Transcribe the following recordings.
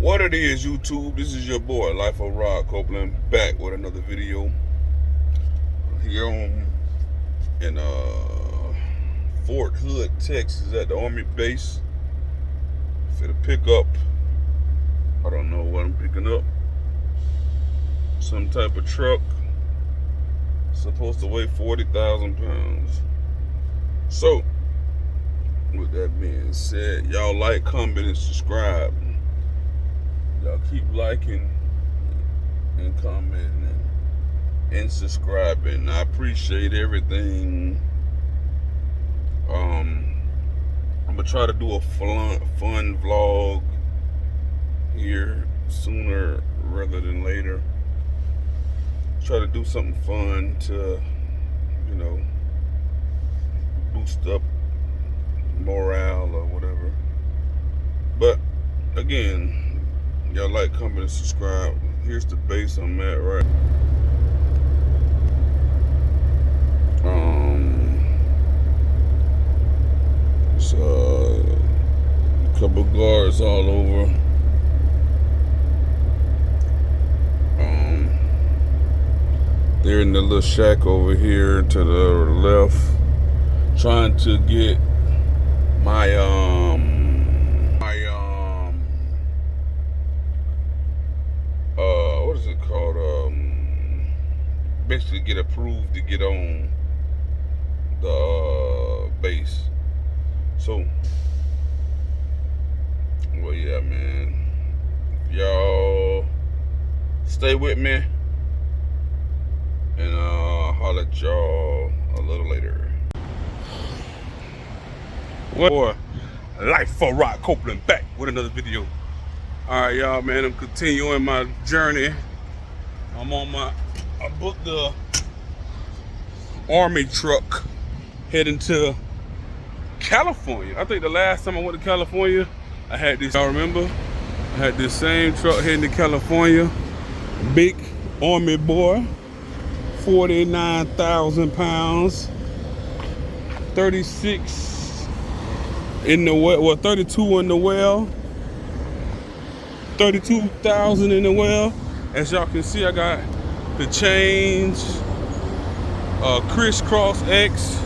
What it is, YouTube? This is your boy, Life of Rod Copeland, back with another video here in Fort Hood, Texas, at the Army base. For the pickup, I don't know what I'm picking up. Some type of truck. Supposed to weigh 40,000 pounds. So, with that being said, y'all like, comment, and subscribe. Y'all keep liking and commenting and subscribing. I appreciate everything. I'm gonna try to do a fun vlog here sooner rather than later. Try to do something fun to, you know, boost up morale or whatever. But again, y'all like, comment, and subscribe. Here's the base I'm at, right? It's a couple guards all over. They're in the little shack over here to the left, trying to get my what is it called? Basically get approved to get on the base. So, well, yeah, man. Y'all stay with me, and I'll holler at y'all a little later. Boy, Life of Rod Copeland back with another video. Alright, y'all, man, I'm continuing my journey. I booked the Army truck heading to California. I think the last time I went to California, I had this, y'all remember? I had this same truck heading to California. Big Army boy, 49,000 pounds, 36 in the well, well, 32 in the well, 32,000 in the well. As y'all can see, I got the change, crisscross X,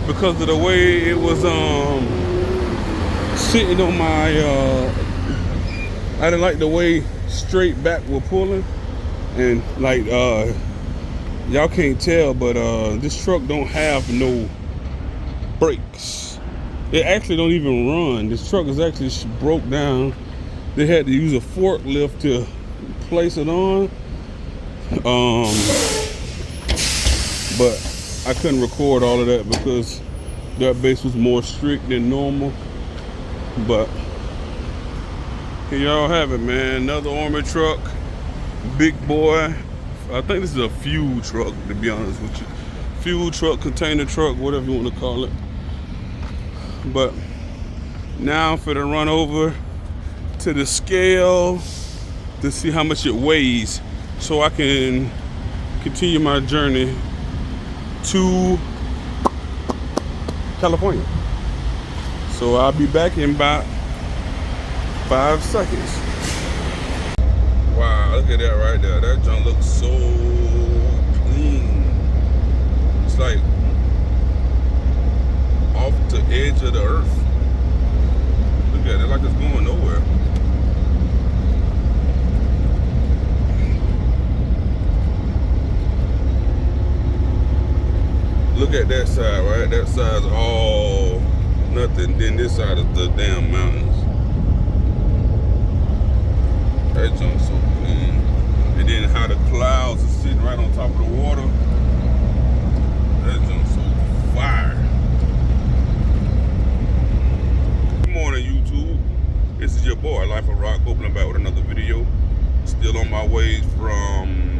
because of the way it was sitting on my, I didn't like the way straight back were pulling, and like y'all can't tell, but this truck don't have no brakes. It actually don't even run. This truck is actually broke down. They had to use a forklift to place it on. But I couldn't record all of that because that base was more strict than normal. But here y'all have it, man. Another Army truck, big boy. I think this is a fuel truck, to be honest with you. Fuel truck, container truck, whatever you want to call it. But now I'm finna run over to the scale to see how much it weighs, so I can continue my journey to California. So I'll be back in about 5 seconds. Wow, look at that right there. That junk looks so clean. It's like off the edge of the earth. Look at it, like it's going nowhere. Look at that side, right? That side's all nothing. Then this side is the damn mountains. That junk's so clean. And then how the clouds are sitting right on top of the water. That junk's so fire. Good morning, YouTube. This is your boy, Life of Rod Copeland, back with another video. Still on my way from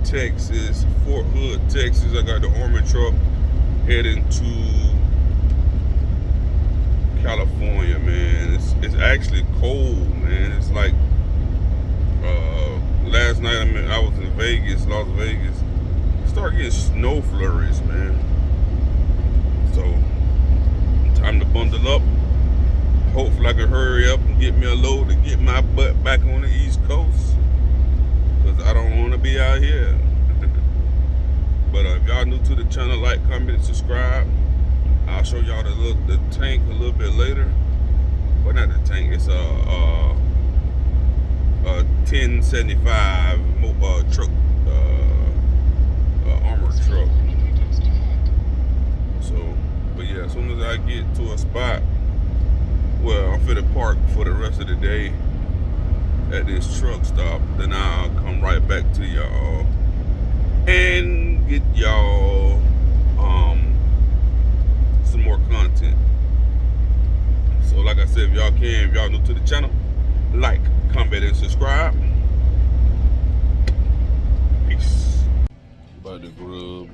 Texas, Fort Hood, Texas. I got the Army truck heading to California, man. It's actually cold, man. It's like last night I was in Vegas, Las Vegas. Started getting snow flurries, man. So time to bundle up, hopefully I can hurry up and get me a load to get my butt back on the East Coast, because I don't want to be out here. But if y'all new to the channel, like, comment, subscribe. I'll show y'all the tank a little bit later. Well, not the tank, it's a 1075 truck, armored truck. So, but yeah, as soon as I get to a spot, well, I'm finna park for the rest of the day at this truck stop, then I'll come right back to y'all and get y'all some more content. So like I said, if y'all new to the channel, like, comment, and subscribe. Peace. About to grub.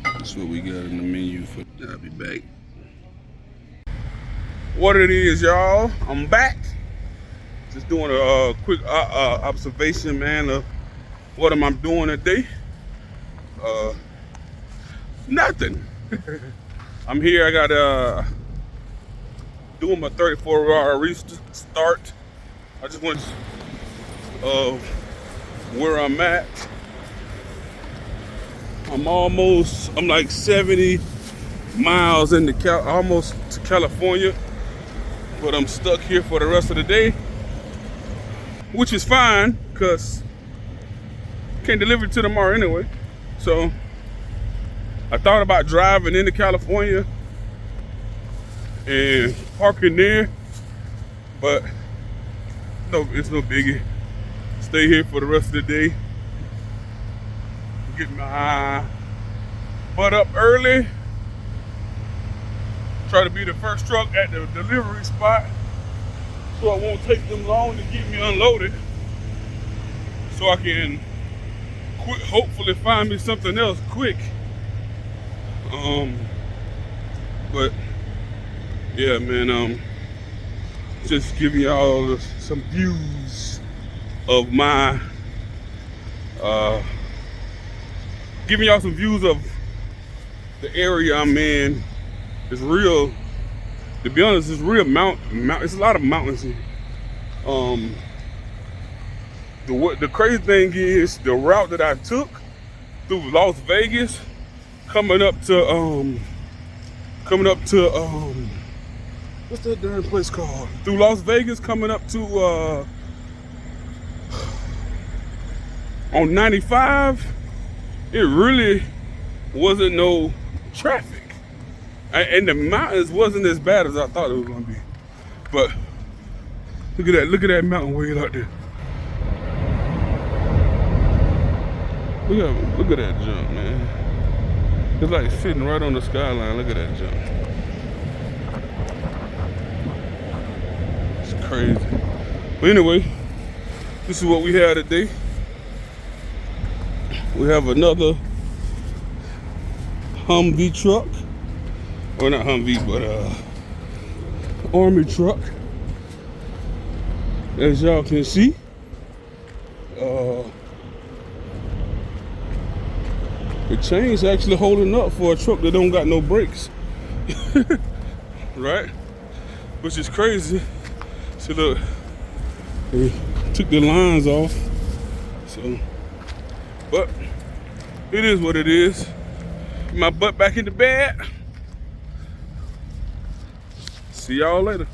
That's what we got in the menu for. I'll be back. What it is, y'all, I'm back. Just doing a quick observation, man, of what am I doing today. Nothing. I'm here. I got doing my 34-hour restart. I just want where I'm at. I'm like 70 miles into almost to California, but I'm stuck here for the rest of the day, which is fine because can't deliver it to tomorrow anyway. So I thought about driving into California and parking there, but no, it's no biggie. Stay here for the rest of the day. Get my butt up early. Try to be the first truck at the delivery spot, so it won't take them long to get me unloaded, so I can hopefully find me something else quick. But yeah, man, just giving y'all some views of my giving y'all some views of the area I'm in. It's real, to be honest, it's real it's a lot of mountains here. The crazy thing is the route that I took through Las Vegas, coming up to what's that darn place called? Through Las Vegas, coming up to on 95, it really wasn't no traffic. And the mountains wasn't as bad as I thought it was gonna be. But look at that mountain way out there. Look at that jump, man. It's like sitting right on the skyline. Look at that jump. It's crazy. But anyway, this is what we have today. We have another Humvee truck. Or not Humvee, but Army truck. As y'all can see, the chain's actually holding up for a truck that don't got no brakes. Right? Which is crazy. See, look, they took the lines off. So, but it is what it is. My butt back in the bed. See y'all later.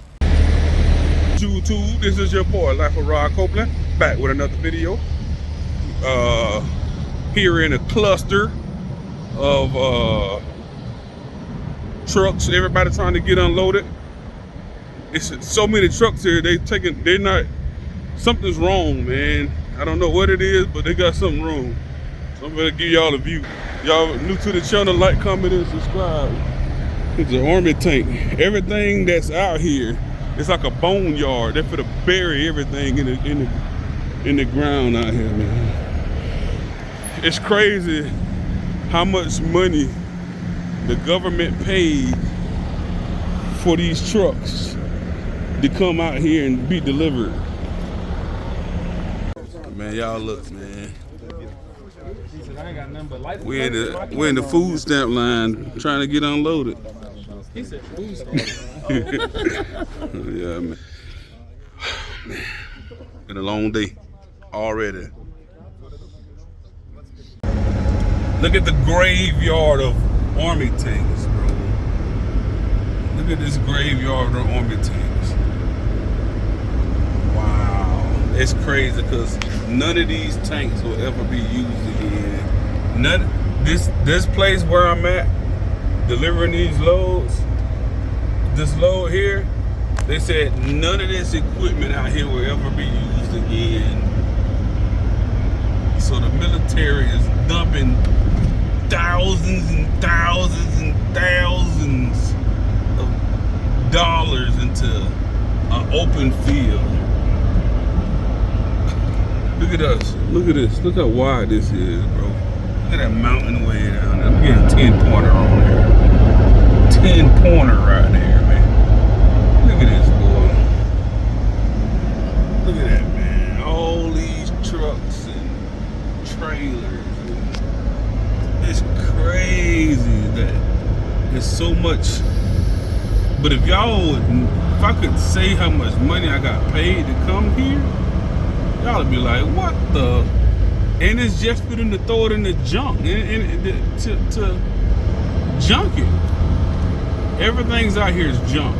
YouTube, this is your boy, Life-of-Copeland, back with another video. Here in a cluster of trucks, everybody trying to get unloaded. It's so many trucks here, something's wrong, man. I don't know what it is, but they got something wrong. So I'm gonna give y'all a view. Y'all new to the channel, like, comment, and subscribe. It's an army tank. Everything that's out here, it's like a boneyard. They're finna bury everything in the ground out here, man. It's crazy how much money the government paid for these trucks to come out here and be delivered. Man, y'all look, man. We're in the food stamp line trying to get unloaded. He said food store. Yeah, man. Man. Been a long day already. Look at the graveyard of army tanks, bro. Look at this graveyard of army tanks. Wow. It's crazy because none of these tanks will ever be used again. This place where I'm at, delivering these loads, this load here, they said none of this equipment out here will ever be used again. So the military is dumping thousands and thousands and thousands of dollars into an open field. Look at us. Look at this. Look how wide this is, bro. Look at that mountain way down there. I'm getting a 10-pointer on there. 10-pointer right there, man. Look at this, boy. Look at that, man. All these trucks and trailers. It's crazy that there's so much. But if I could say how much money I got paid to come here, y'all would be like, what the? And it's just for them to throw it in the junk, to junk it. Everything's out here is junk.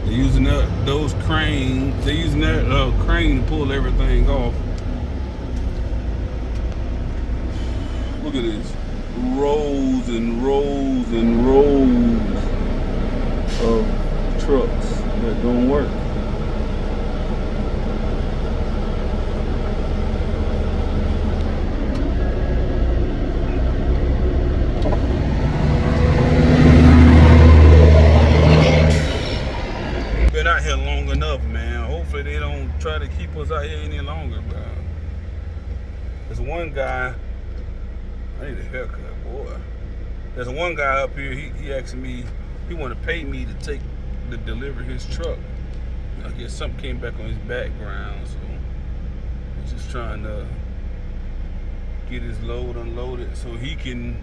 They're using those cranes. They're using that crane to pull everything off. Look at this. Rows and rows and rows of trucks that don't work. Been out here long enough, man. Hopefully they don't try to keep us out here any longer, bro. There's one guy. I need a haircut, boy. There's one guy up here, he asked me, he wanted to pay me to deliver his truck. I guess something came back on his background, so he's just trying to get his load unloaded so he can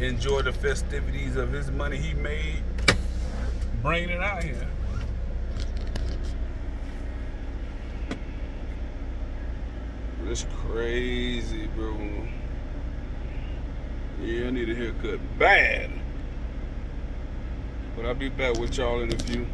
enjoy the festivities of his money he made bringing it out here. It's crazy, bro. Yeah, I need a haircut bad. But I'll be back with y'all in a few.